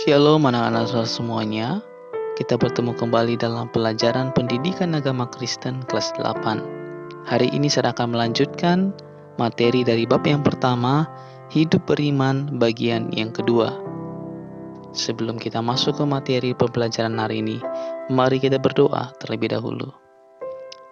Shalom anak-anak saudara semuanya. Kita bertemu kembali dalam pelajaran pendidikan agama Kristen kelas 8. Hari ini saya akan melanjutkan materi dari bab yang pertama, hidup beriman bagian yang kedua. Sebelum kita masuk ke materi pembelajaran hari ini, mari kita berdoa terlebih dahulu.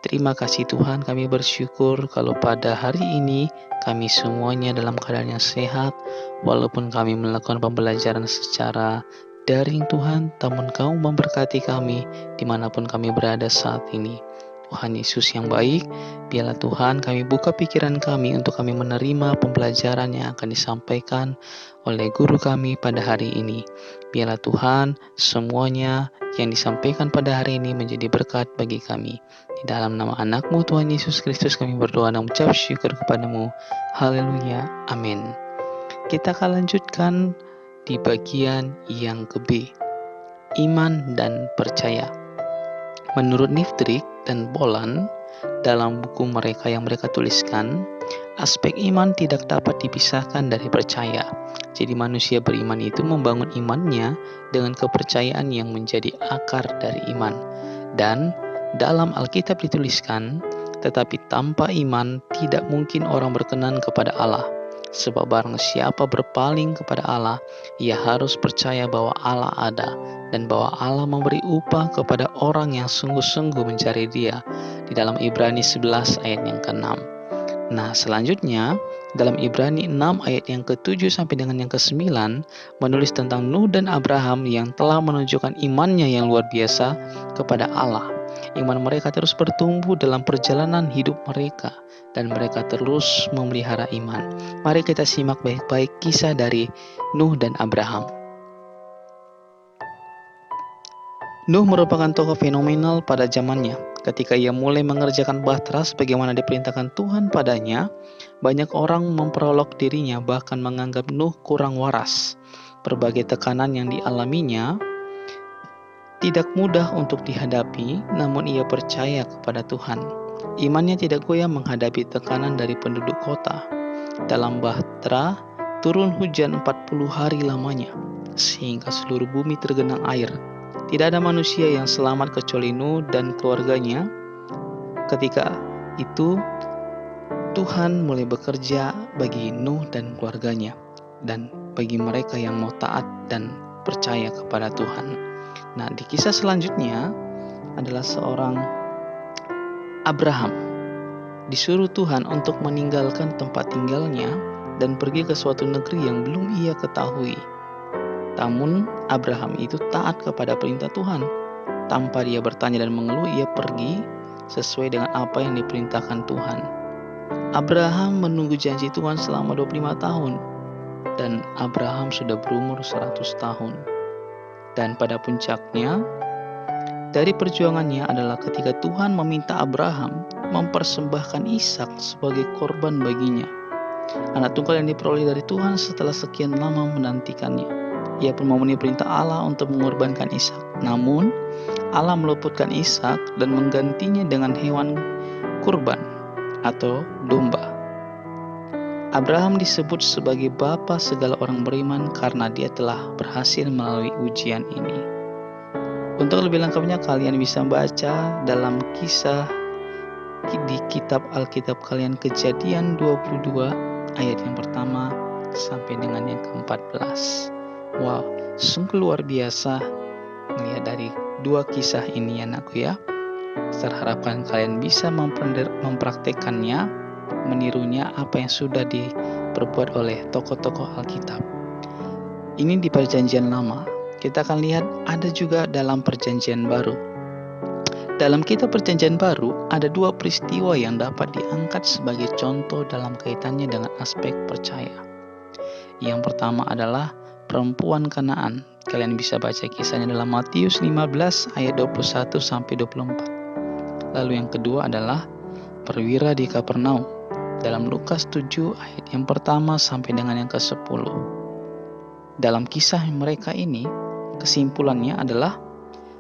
Terima kasih Tuhan, kami bersyukur kalau pada hari ini kami semuanya dalam keadaan yang sehat, walaupun kami melakukan pembelajaran secara daring Tuhan, namun Kau memberkati kami dimanapun kami berada saat ini. Tuhan Yesus yang baik, biarlah Tuhan kami buka pikiran kami untuk kami menerima pembelajaran yang akan disampaikan oleh guru kami pada hari ini. Biarlah Tuhan semuanya yang disampaikan pada hari ini menjadi berkat bagi kami. Di dalam nama anak-Mu Tuhan Yesus Kristus kami berdoa dan mengucap syukur kepadamu. Haleluya. Amin. Kita akan lanjutkan di bagian yang ke-B, iman dan percaya. Menurut Niftrik dan Bolan, dalam buku mereka yang mereka tuliskan, aspek iman tidak dapat dipisahkan dari percaya. Jadi manusia beriman itu membangun imannya dengan kepercayaan yang menjadi akar dari iman. Dan dalam Alkitab dituliskan, tetapi tanpa iman tidak mungkin orang berkenan kepada Allah. Sebab barang siapa berpaling kepada Allah, ia harus percaya bahwa Allah ada dan bahwa Allah memberi upah kepada orang yang sungguh-sungguh mencari Dia. Di dalam Ibrani 11 ayat yang ke-6. Nah, selanjutnya dalam Ibrani 6 ayat yang ke-7 sampai dengan yang ke-9 menulis tentang Nuh dan Abraham yang telah menunjukkan imannya yang luar biasa kepada Allah. Iman mereka terus bertumbuh dalam perjalanan hidup mereka dan mereka terus memelihara iman. Mari kita simak baik-baik kisah dari Nuh dan Abraham. Nuh merupakan tokoh fenomenal pada zamannya. Ketika ia mulai mengerjakan bahtera sebagaimana diperintahkan Tuhan padanya, banyak orang memperolok dirinya bahkan menganggap Nuh kurang waras. Berbagai tekanan yang dialaminya tidak mudah untuk dihadapi, namun ia percaya kepada Tuhan. Imannya tidak goyah menghadapi tekanan dari penduduk kota. Dalam bahtera, turun hujan 40 hari lamanya, sehingga seluruh bumi tergenang air. Tidak ada manusia yang selamat kecuali Nuh dan keluarganya. Ketika itu, Tuhan mulai bekerja bagi Nuh dan keluarganya, dan bagi mereka yang mau taat dan percaya kepada Tuhan. Nah, di kisah selanjutnya adalah seorang Abraham. Disuruh Tuhan untuk meninggalkan tempat tinggalnya dan pergi ke suatu negeri yang belum ia ketahui. Namun Abraham itu taat kepada perintah Tuhan. Tanpa dia bertanya dan mengeluh, ia pergi sesuai dengan apa yang diperintahkan Tuhan. Abraham menunggu janji Tuhan selama 25 tahun. Dan Abraham sudah berumur 100 tahun. Dan pada puncaknya, dari perjuangannya adalah ketika Tuhan meminta Abraham mempersembahkan Ishak sebagai korban baginya. Anak tunggal yang diperoleh dari Tuhan setelah sekian lama menantikannya. Ia pun memenuhi perintah Allah untuk mengorbankan Ishak. Namun, Allah meluputkan Ishak dan menggantinya dengan hewan kurban atau domba. Abraham disebut sebagai bapa segala orang beriman karena dia telah berhasil melalui ujian ini. Untuk lebih lengkapnya kalian bisa baca dalam kisah di kitab Alkitab kalian Kejadian 22 ayat yang pertama sampai dengan yang ke-14. Wow, sungguh luar biasa melihat dari dua kisah ini anakku ya. Saya harapkan kalian bisa mempraktekannya, menirunya apa yang sudah diperbuat oleh tokoh-tokoh Alkitab. Ini di Perjanjian Lama. Kita akan lihat ada juga dalam Perjanjian Baru. Dalam kitab Perjanjian Baru ada dua peristiwa yang dapat diangkat sebagai contoh dalam kaitannya dengan aspek percaya. Yang pertama adalah perempuan Kanaan. Kalian bisa baca kisahnya dalam Matius 15 ayat 21 sampai 24. Lalu yang kedua adalah perwira di Kapernaum dalam Lukas 7 ayat yang pertama sampai dengan yang ke-10. Dalam kisah mereka ini, kesimpulannya adalah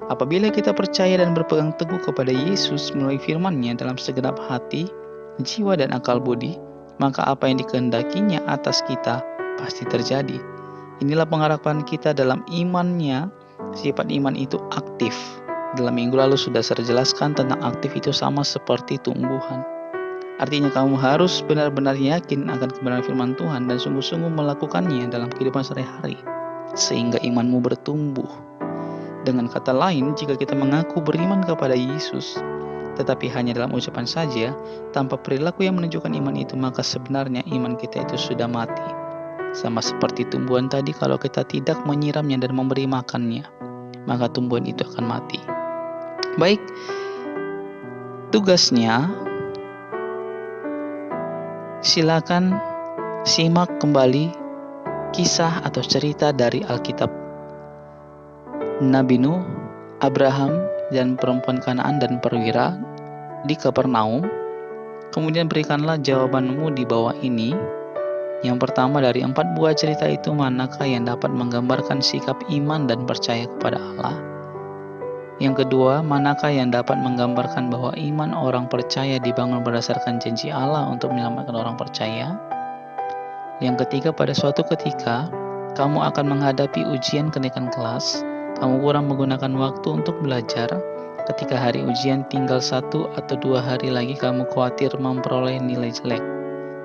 apabila kita percaya dan berpegang teguh kepada Yesus melalui firman-Nya dalam segenap hati, jiwa dan akal budi, maka apa yang dikehendakinya atas kita pasti terjadi. Inilah pengharapan kita dalam imannya. Sifat iman itu aktif. Dalam minggu lalu sudah saya jelaskan tentang aktif itu sama seperti tumbuhan. Artinya kamu harus benar-benar yakin akan kebenaran firman Tuhan dan sungguh-sungguh melakukannya dalam kehidupan sehari-hari, sehingga imanmu bertumbuh. Dengan kata lain, jika kita mengaku beriman kepada Yesus, tetapi hanya dalam ucapan saja, tanpa perilaku yang menunjukkan iman itu, maka sebenarnya iman kita itu sudah mati. Sama seperti tumbuhan tadi, kalau kita tidak menyiramnya dan memberi makannya, maka tumbuhan itu akan mati. Baik, tugasnya silakan simak kembali kisah atau cerita dari Alkitab Nabi Nuh, Abraham, dan perempuan Kanaan dan perwira di Kapernaum. Kemudian berikanlah jawabanmu di bawah ini. Yang pertama, dari 4 buah cerita itu, manakah yang dapat menggambarkan sikap iman dan percaya kepada Allah? Yang kedua, manakah yang dapat menggambarkan bahwa iman orang percaya dibangun berdasarkan janji Allah untuk menyelamatkan orang percaya? Yang ketiga, pada suatu ketika, kamu akan menghadapi ujian kenaikan kelas. Kamu kurang menggunakan waktu untuk belajar. Ketika hari ujian tinggal 1 atau 2 hari lagi, kamu khawatir memperoleh nilai jelek.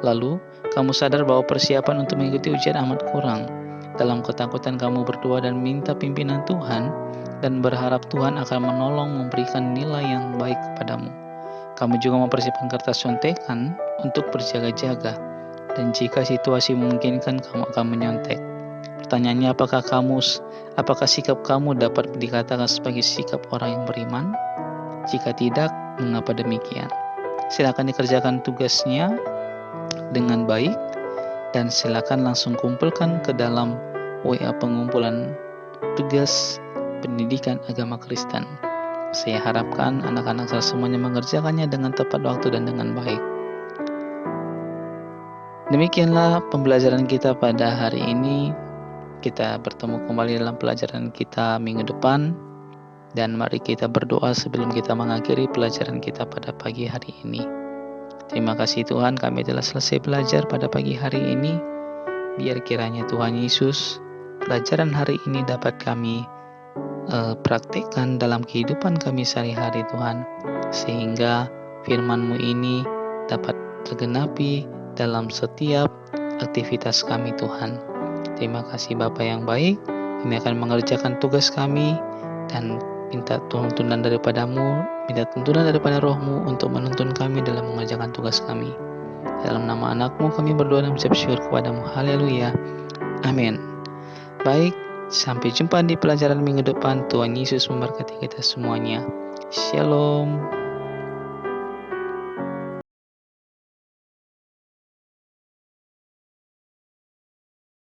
Lalu, kamu sadar bahwa persiapan untuk mengikuti ujian amat kurang. Dalam ketakutan kamu berdoa dan minta pimpinan Tuhan, dan berharap Tuhan akan menolong memberikan nilai yang baik kepadamu. Kamu juga mempersiapkan kertas contekan untuk berjaga-jaga, dan jika situasi memungkinkan, kamu akan menyontek. Pertanyaannya, apakah sikap kamu dapat dikatakan sebagai sikap orang yang beriman? Jika tidak, mengapa demikian? Silakan dikerjakan tugasnya dengan baik, dan silakan langsung kumpulkan ke dalam WA pengumpulan tugas pendidikan agama Kristen. Saya harapkan anak-anak saya semuanya mengerjakannya dengan tepat waktu dan dengan baik. Demikianlah pembelajaran kita pada hari ini. Kita bertemu kembali dalam pelajaran kita minggu depan. Dan mari kita berdoa sebelum kita mengakhiri pelajaran kita pada pagi hari ini. Terima kasih Tuhan, kami telah selesai belajar pada pagi hari ini. Biar kiranya Tuhan Yesus, pelajaran hari ini dapat kami praktikkan dalam kehidupan kami sehari-hari Tuhan, sehingga firman-Mu ini dapat tergenapi dalam setiap aktivitas kami Tuhan. Terima kasih Bapa yang baik, kami akan mengerjakan tugas kami dan minta tuntunan daripada-Mu, minta tuntunan daripada Roh-Mu untuk menuntun kami dalam mengerjakan tugas kami. Dalam nama anak-Mu kami berdoa dan mengucap syukur kepada-Mu. Haleluya. Amin. Baik, sampai jumpa di pelajaran minggu depan. Tuhan Yesus memberkati kita semuanya. Shalom.